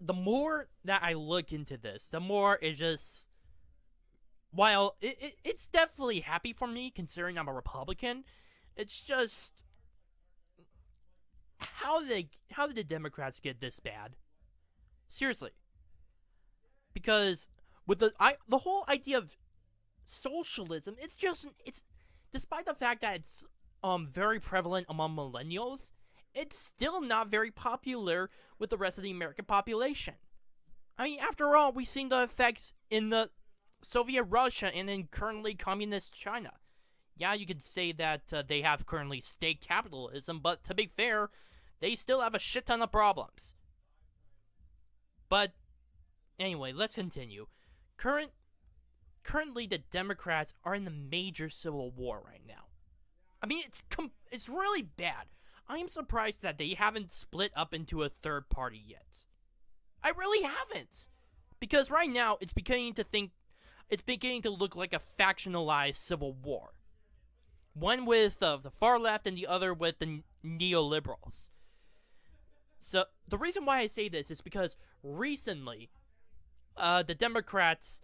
the more that I look into this, the more it just, while it's definitely happy for me considering I'm a Republican, it's just how did the Democrats get this bad? Seriously, because with the whole idea of socialism, it's despite the fact that it's very prevalent among millennials, it's still not very popular with the rest of the American population. I mean, after all, we've seen the effects in the Soviet Russia and in currently communist China. Yeah, you could say that they have currently state capitalism, but to be fair, they still have a shit ton of problems. But anyway, let's continue. Currently, the Democrats are in the major civil war right now. I mean, it's really bad. I am surprised that they haven't split up into a third party yet. I really haven't, because right now it's beginning to look like a factionalized civil war. One with the far left and the other with the neoliberals. So the reason why I say this is because recently, the Democrats,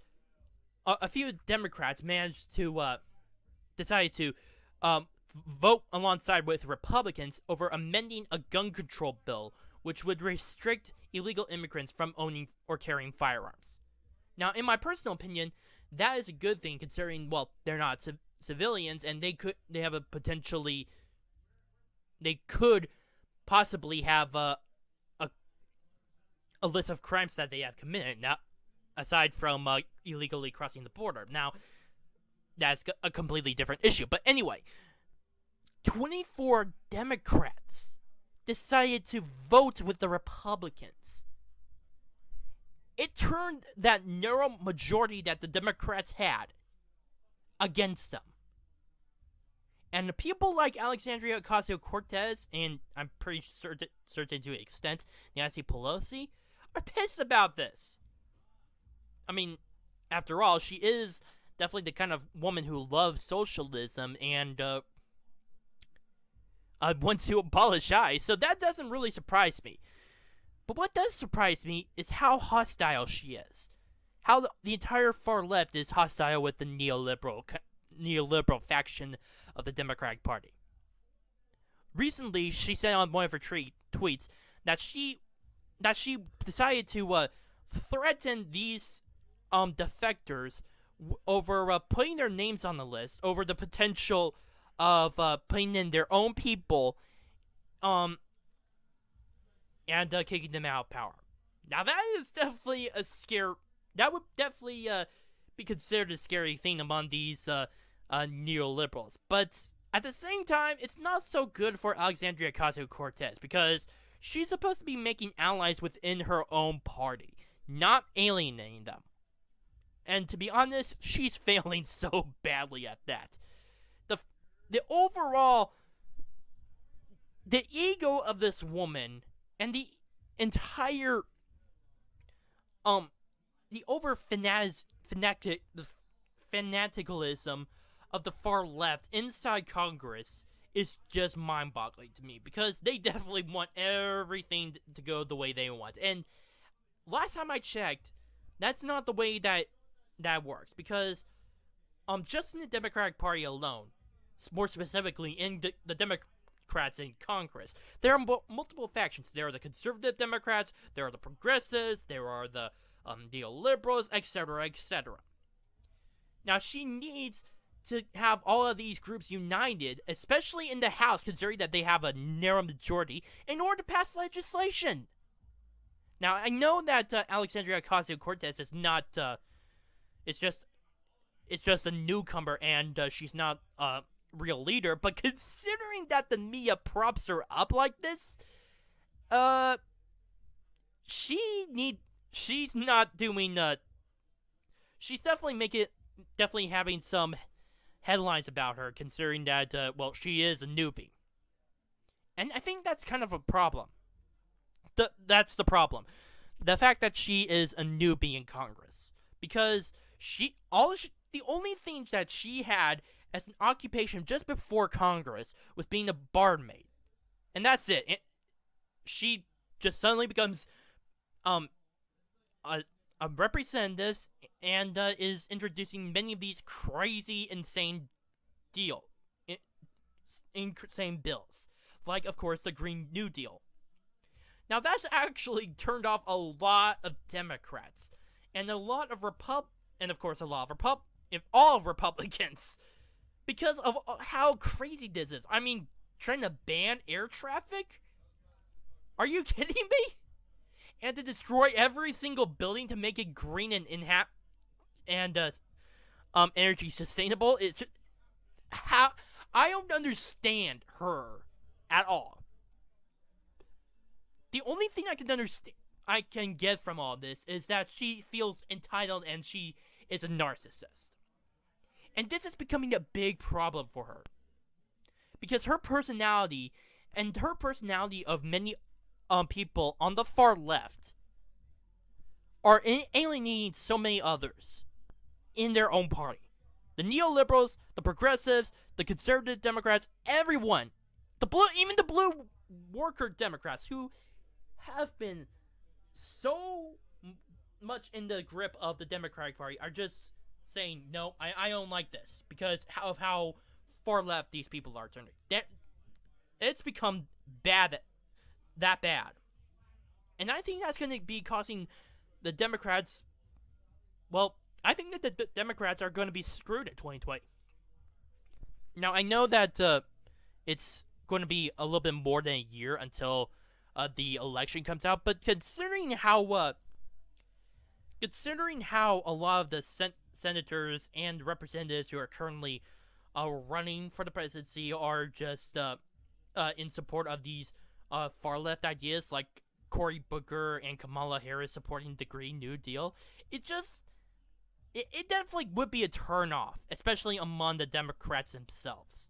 a few Democrats managed to decide to vote alongside with Republicans over amending a gun control bill, which would restrict illegal immigrants from owning or carrying firearms. Now, in my personal opinion, that is a good thing considering, well, they're not civilians and they could possibly have a list of crimes that they have committed. Now, aside from illegally crossing the border. Now, that's a completely different issue. But anyway, 24 Democrats decided to vote with the Republicans. It turned that narrow majority that the Democrats had against them. And the people like Alexandria Ocasio-Cortez, and I'm pretty certain to an extent, Nancy Pelosi, are pissed about this. I mean, after all, she is definitely the kind of woman who loves socialism and wants to abolish ICE, so that doesn't really surprise me. But what does surprise me is how hostile she is. How the entire far left is hostile with the neoliberal faction of the Democratic Party. Recently, she said on one of her tweets that she decided to threaten these defectors over putting their names on the list, over the potential of putting in their own people and kicking them out of power. Now that is definitely that would definitely be considered a scary thing among these neoliberals. But at the same time, it's not so good for Alexandria Ocasio-Cortez because she's supposed to be making allies within her own party, not alienating them. And to be honest, she's failing so badly at that. The ego of this woman and the entire the fanaticism of the far left inside Congress is just mind-boggling to me because they definitely want everything to go the way they want. And last time I checked, that's not the way that works because just in the Democratic Party alone, more specifically in the Democrats in Congress, there are multiple factions. There are the conservative Democrats, there are the progressives, there are the neoliberals, etc., etc. Now, she needs to have all of these groups united, especially in the House, considering that they have a narrow majority, in order to pass legislation. Now, I know that Alexandria Ocasio-Cortez is not, it's just a newcomer, and she's not a real leader, but considering that the media props her up like this, she's not doing, she's definitely having some headlines about her, considering that, well, she is a newbie. And I think that's kind of a problem. That's the problem. The fact that she is a newbie in Congress. Because the only thing that she had as an occupation just before Congress was being a barmaid. And that's it. She just suddenly becomes representatives and is introducing many of these crazy, insane deal, insane bills, like of course the Green New Deal. Now that's actually turned off a lot of Democrats and a lot of all Republicans because of how crazy this is. I mean, trying to ban air traffic? Are you kidding me? And to destroy every single building to make it green and energy sustainable? It's just, how I don't understand her at all. The only thing I can get from all this is that she feels entitled and she is a narcissist. And this is becoming a big problem for her. Because her personality of many people on the far left are alienating so many others in their own party. The neoliberals, the progressives, the conservative Democrats, everyone. Even the blue worker Democrats who have been so much in the grip of the Democratic Party are just saying, no, I don't like this because of how far left these people are turning. It's become that bad. And I think that's going to be causing the Democrats, well, I think that the Democrats are going to be screwed in 2020. Now, I know that it's going to be a little bit more than a year until the election comes out, but considering how a lot of the senators and representatives who are currently running for the presidency are just in support of these far left ideas, like Cory Booker and Kamala Harris supporting the Green New Deal, it definitely would be a turnoff, especially among the Democrats themselves.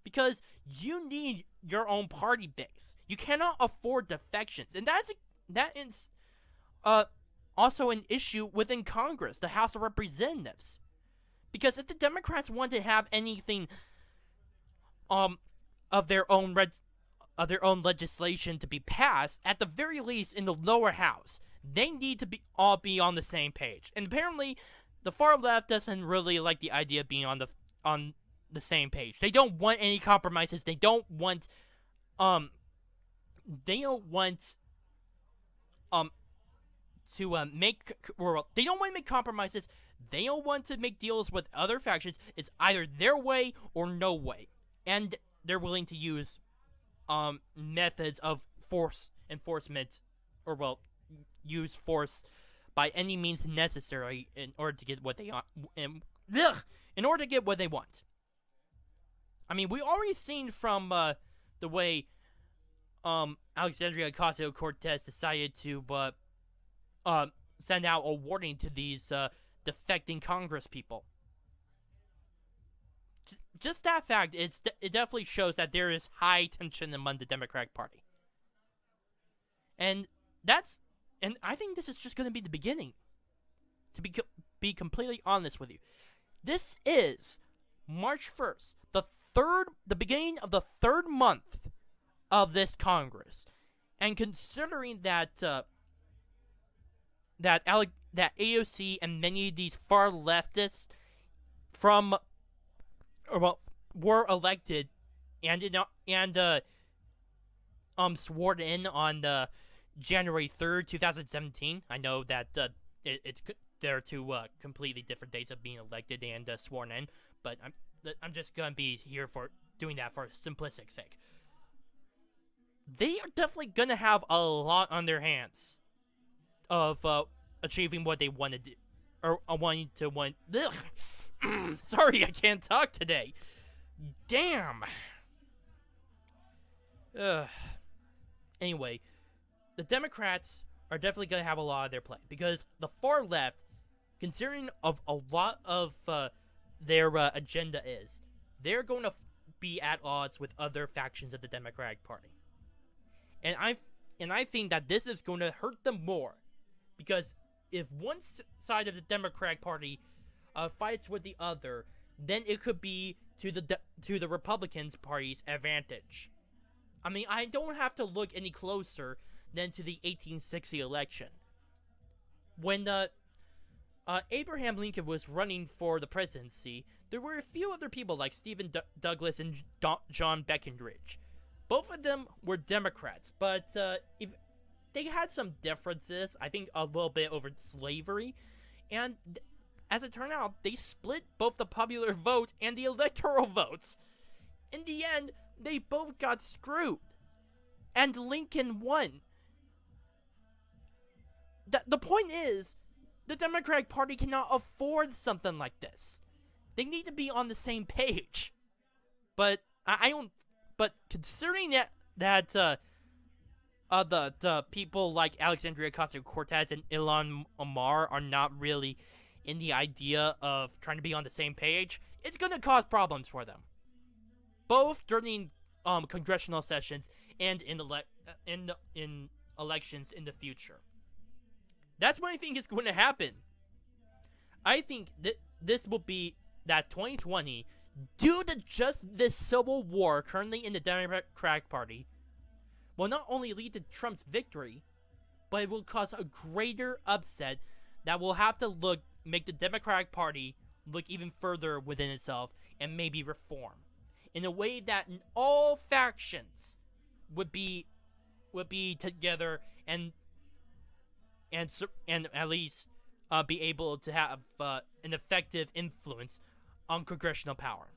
Because you need your own party base. You cannot afford defections. And that is also an issue within Congress, the House of Representatives. Because if the Democrats want to have anything of their own legislation to be passed, at the very least in the lower house, they need to all be on the same page. And apparently, the far left doesn't really like the idea of being on the same page. They don't want any compromises. They don't want to they don't want to make compromises. They don't want to make deals with other factions. It's either their way or no way. And they're willing to use methods of force enforcement, or well, use force by any means necessary in order to get what they want. In order to get what they want. I mean, we already seen from the way Alexandria Ocasio-Cortez decided to send out a warning to these defecting Congress people. Just that fact, it definitely shows that there is high tension among the Democratic Party. And I think this is just going to be the beginning. To be completely honest with you. This is March 1st, the beginning of the third month of this Congress. And considering that AOC and many of these far leftists were elected and sworn in on January 3rd, 2017. I know that there are two completely different dates of being elected and sworn in, but I'm just gonna be here for doing that for simplistic sake. They are definitely gonna have a lot on their hands of achieving what they want to do, or wanting to want. Sorry, I can't talk today. Damn. Anyway, the Democrats are definitely going to have a lot on their plate because the far left, considering of a lot of their agenda is, they're going to be at odds with other factions of the Democratic Party. And I think that this is going to hurt them more because if one side of the Democratic Party fights with the other, then it could be to the Republicans' party's advantage. I mean, I don't have to look any closer than to the 1860 election. when Abraham Lincoln was running for the presidency, there were a few other people like Stephen Douglas and John Breckinridge. Both of them were Democrats, but if they had some differences, I think a little bit over slavery, and as it turned out, they split both the popular vote and the electoral votes. In the end, they both got screwed, and Lincoln won. The point is, the Democratic Party cannot afford something like this. They need to be on the same page. But I don't. But considering that the people like Alexandria Ocasio-Cortez and Ilhan Omar are not really in the idea of trying to be on the same page, it's gonna cause problems for them, both during congressional sessions and in elections in the future. That's what I think is going to happen. I think that this will be that 2020, due to just this civil war currently in the Democratic Party, will not only lead to Trump's victory, but it will cause a greater upset that will have to make the Democratic Party look even further within itself and maybe reform in a way that all factions would be together and at least be able to have an effective influence on congressional power.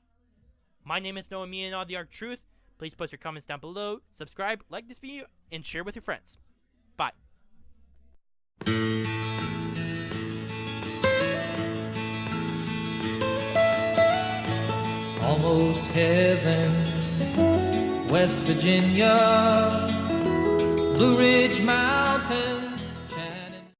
My name is Noah Me and all the Arc Truth. Please post your comments down below, subscribe, like this video, and share with your friends. Bye. Almost heaven, West Virginia, Blue Ridge Mountains.